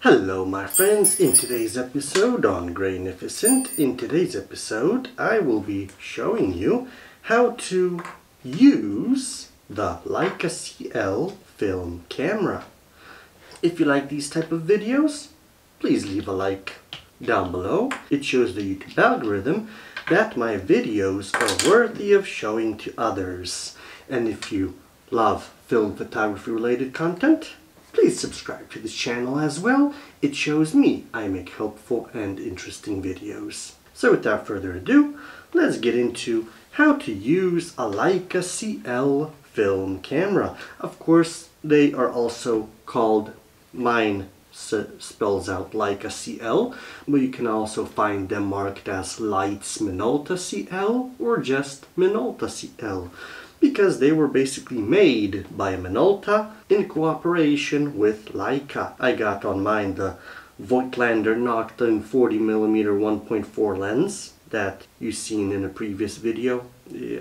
Hello my friends, in today's episode on Grainificent, I will be showing you how to use the Leica CL film camera. If you like these type of videos, please leave a like down below. It shows the YouTube algorithm that my videos are worthy of showing to others. And if you love film photography related content, please subscribe to this channel as well. It shows me I make helpful and interesting videos. So without further ado, let's get into how to use a Leica CL film camera. Of course, they are also called, mine spells out Leica CL, but you can also find them marked as Leitz Minolta CL or just Minolta CL, because they were basically made by Minolta in cooperation with Leica. I got on mine the Voigtlander Nocturne 40mm 1.4 lens that you've seen in a previous video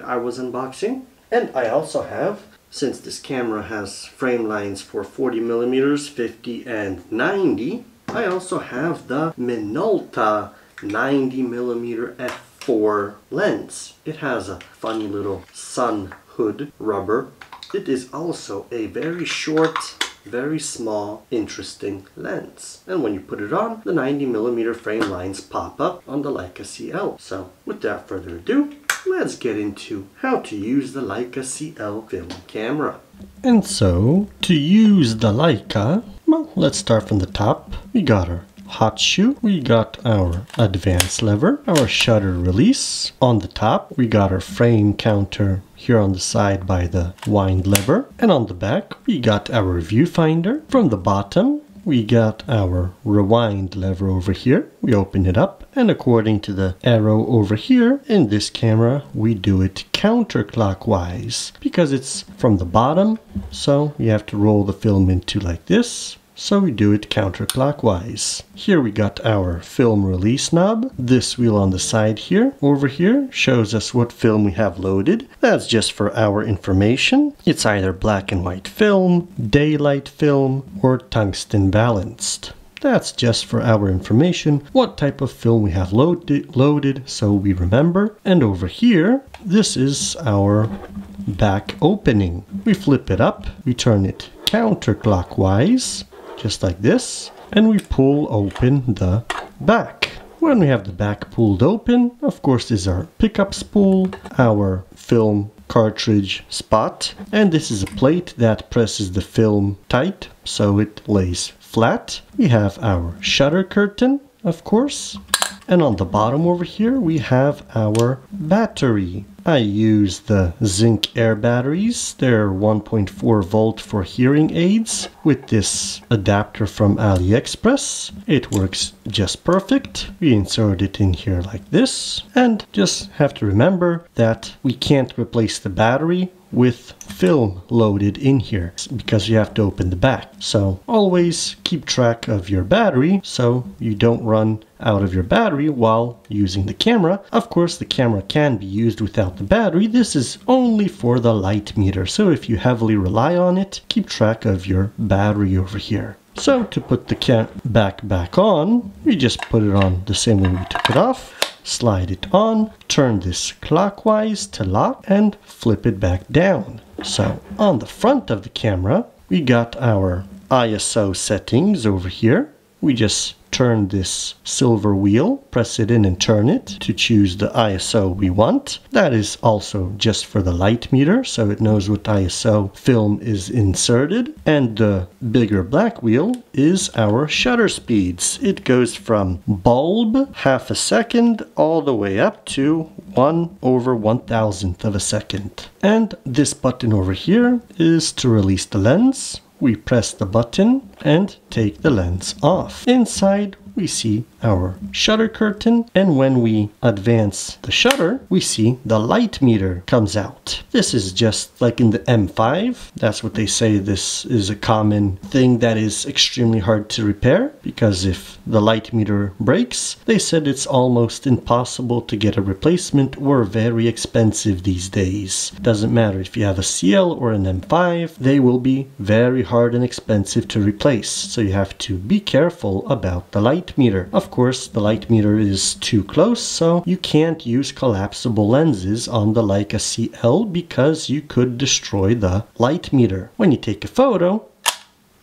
I was unboxing. And I also have, since this camera has frame lines for 40mm, 50 and 90, I also have the Minolta 90mm f4 lens. It has a funny little sun hood rubber. It is also a very short, very small, interesting lens. And when you put it on, the 90mm frame lines pop up on the Leica CL. So without further ado, let's get into how to use the Leica CL film camera. And so, to use the Leica, well, let's start from the top. We got our hot shoe, we got our advance lever, our shutter release. On the top we got our frame counter here on the side by the wind lever, and on the back we got our viewfinder. From the bottom we got our rewind lever over here. We open it up, and according to the arrow over here in this camera we do it counterclockwise because it's from the bottom, so you have to roll the film into like this. So we do it counterclockwise. Here we got our film release knob. This wheel on the side here, over here, shows us what film we have loaded. That's just for our information. It's either black and white film, daylight film, or tungsten balanced. That's just for our information, what type of film we have loaded, so we remember. And over here, this is our back opening. We flip it up, we turn it counterclockwise, just like this, and we pull open the back. When we have the back pulled open, of course, this is our pickup spool, our film cartridge spot, and this is a plate that presses the film tight so it lays flat. We have our shutter curtain, of course, and on the bottom over here we have our battery. I use the zinc air batteries. They're 1.4 volt for hearing aids with this adapter from AliExpress. It works just perfect. We insert it in here like this, and just have to remember that we can't replace the battery with film loaded in here because you have to open the back. So always keep track of your battery so you don't run out of your battery while using the camera. Of course, the camera can be used without the battery. This is only for the light meter, so if you heavily rely on it, keep track of your battery over here. So to put the back on, we just put it on the same way we took it off. Slide it on, turn this clockwise to lock, and flip it back down. So on the front of the camera, we got our ISO settings over here. We just turn this silver wheel, press it in and turn it to choose the ISO we want. That is also just for the light meter, so it knows what ISO film is inserted. And the bigger black wheel is our shutter speeds. It goes from bulb, half a second, all the way up to 1/1000th of a second. And this button over here is to release the lens. We press the button and take the lens off. Inside we see our shutter curtain, and when we advance the shutter, we see the light meter comes out. This is just like in the M5. That's what they say. This is a common thing that is extremely hard to repair, because if the light meter breaks, they said it's almost impossible to get a replacement or very expensive these days. Doesn't matter if you have a CL or an M5, they will be very hard and expensive to replace. So you have to be careful about the light meter. Of course, the light meter is too close, so you can't use collapsible lenses on the Leica CL because you could destroy the light meter. When you take a photo,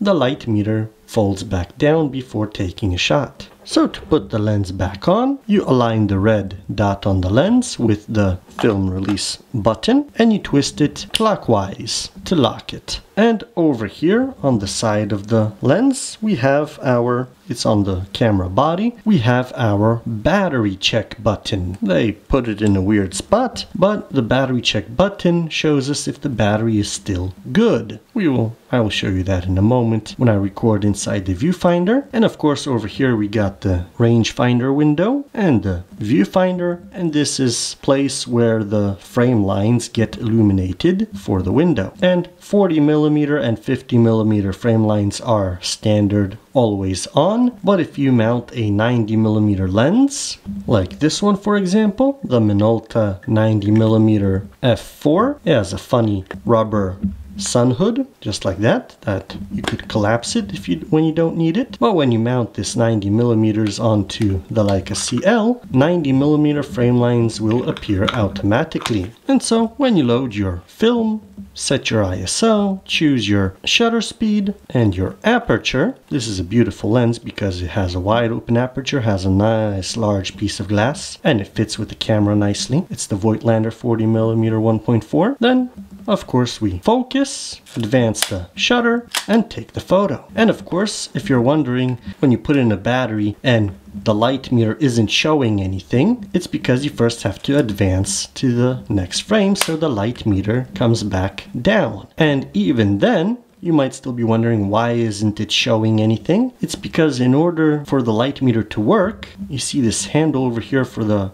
the light meter folds back down before taking a shot. So to put the lens back on, you align the red dot on the lens with the film release button and you twist it clockwise to lock it. And over here on the side of the lens, we have it's on the camera body, we have our battery check button. They put it in a weird spot, but the battery check button shows us if the battery is still good. I will show you that in a moment when I record inside the viewfinder. And of course over here we got the rangefinder window and the viewfinder, and this is place where the frame lines get illuminated for the window. And 40mm and 50mm frame lines are standard, always on, but if you mount a 90mm lens, like this one for example, the Minolta 90mm f4, it has a funny rubber sun hood, just like that you could collapse it when you don't need it. But when you mount this 90mm onto the Leica CL, 90mm frame lines will appear automatically. And so when you load your film, set your ISO, choose your shutter speed and your aperture. This is a beautiful lens because it has a wide open aperture, has a nice large piece of glass, and it fits with the camera nicely. It's the Voigtlander 40mm 1.4. Then of course we focus, advance the shutter and take the photo. And of course, if you're wondering, when you put in a battery and the light meter isn't showing anything, it's because you first have to advance to the next frame so the light meter comes back down. And even then, you might still be wondering, why isn't it showing anything? It's because in order for the light meter to work, you see this handle over here for the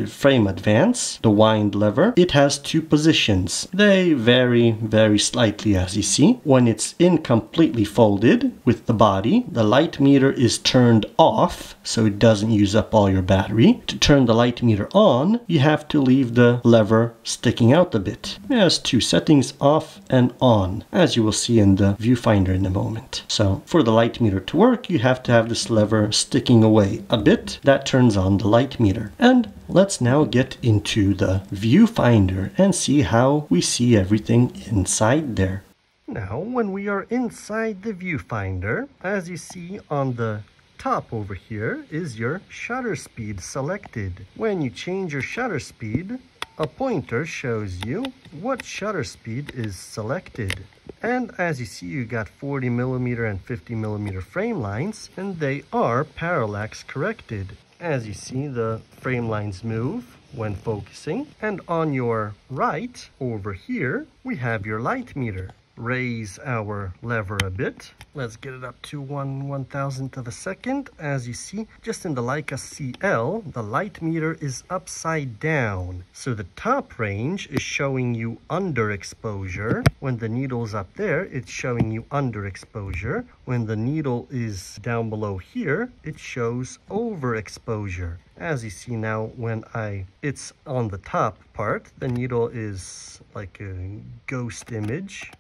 frame advance, the wind lever. It has two positions. They vary very slightly, as you see. When it's in completely folded with the body, the light meter is turned off, so it doesn't use up all your battery. To turn the light meter on, you have to leave the lever sticking out a bit. It has two settings, off and on, as you will see in the viewfinder in a moment. So for the light meter to work, you have to have this lever sticking away a bit. That turns on the light meter. And let's now get into the viewfinder and see how we see everything inside there. Now, when we are inside the viewfinder, as you see on the top over here is your shutter speed selected. When you change your shutter speed, a pointer shows you what shutter speed is selected. And as you see, you got 40mm and 50mm frame lines, and they are parallax corrected. As you see, the frame lines move when focusing. And on your right, over here, we have your light meter. Raise our lever a bit. Let's get it up to 1/1000th of a second. As you see, just in the Leica CL, the light meter is upside down. So the top range is showing you underexposure. When the needle's up there, it's showing you underexposure. When the needle is down below here, it shows overexposure. As you see now, when it's on the top part, the needle is like a ghost image.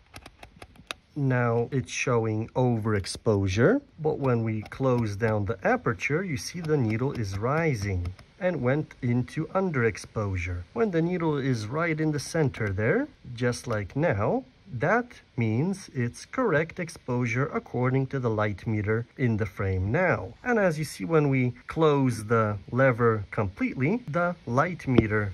Now it's showing overexposure, but when we close down the aperture, you see the needle is rising and went into underexposure. When the needle is right in the center there, just like now, that means it's correct exposure according to the light meter in the frame now. And as you see, when we close the lever completely, the light meter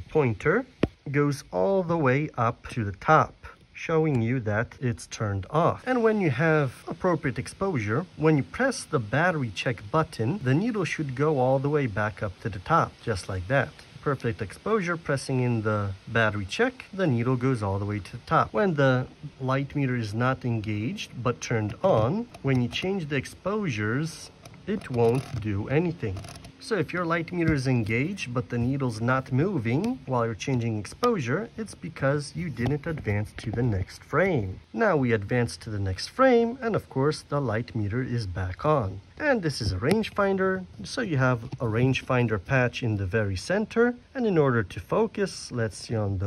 pointer goes all the way up to the top, showing you that it's turned off. And when you have appropriate exposure, when you press the battery check button, the needle should go all the way back up to the top, just like that. Perfect exposure, pressing in the battery check, the needle goes all the way to the top. When the light meter is not engaged but turned on, when you change the exposures, it won't do anything. So if your light meter is engaged but the needle's not moving while you're changing exposure, it's because you didn't advance to the next frame. Now we advance to the next frame, and of course the light meter is back on. And this is a rangefinder, so you have a rangefinder patch in the very center, and in order to focus, let's see on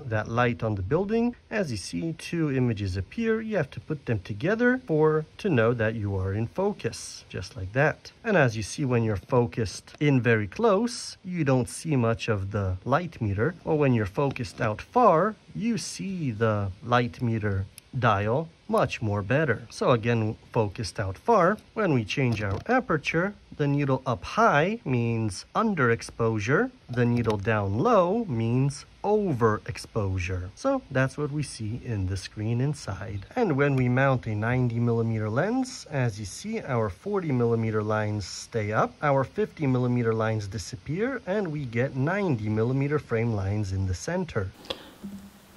that light on the building. As you see, two images appear. You have to put them together to know that you are in focus, just like that. And as you see, when you're focused in very close, you don't see much of the light meter, or when you're focused out far, you see the light meter dial much more better. So again, focused out far, when we change our aperture, the needle up high means underexposure, the needle down low means overexposure. So that's what we see in the screen inside. And when we mount a 90mm lens, as you see, our 40mm lines stay up, our 50mm lines disappear, and we get 90mm frame lines in the center.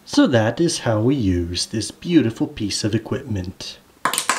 So that is how we use this beautiful piece of equipment.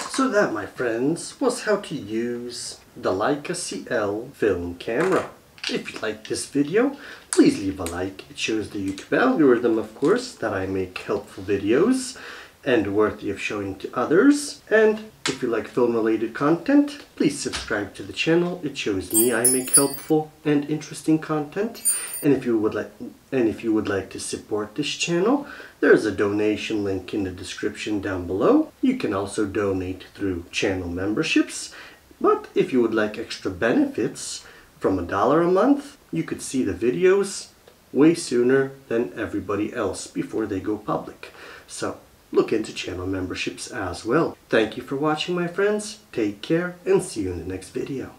So that, my friends, was how to use the Leica CL film camera. If you like this video, please leave a like. It shows the YouTube algorithm, of course, that I make helpful videos and worthy of showing to others. And if you like film-related content, please subscribe to the channel. It shows me I make helpful and interesting content. And if you would like to support this channel, there's a donation link in the description down below. You can also donate through channel memberships. But if you would like extra benefits, from $1 a month, you could see the videos way sooner than everybody else before they go public. So look into channel memberships as well. Thank you for watching, my friends. Take care and see you in the next video.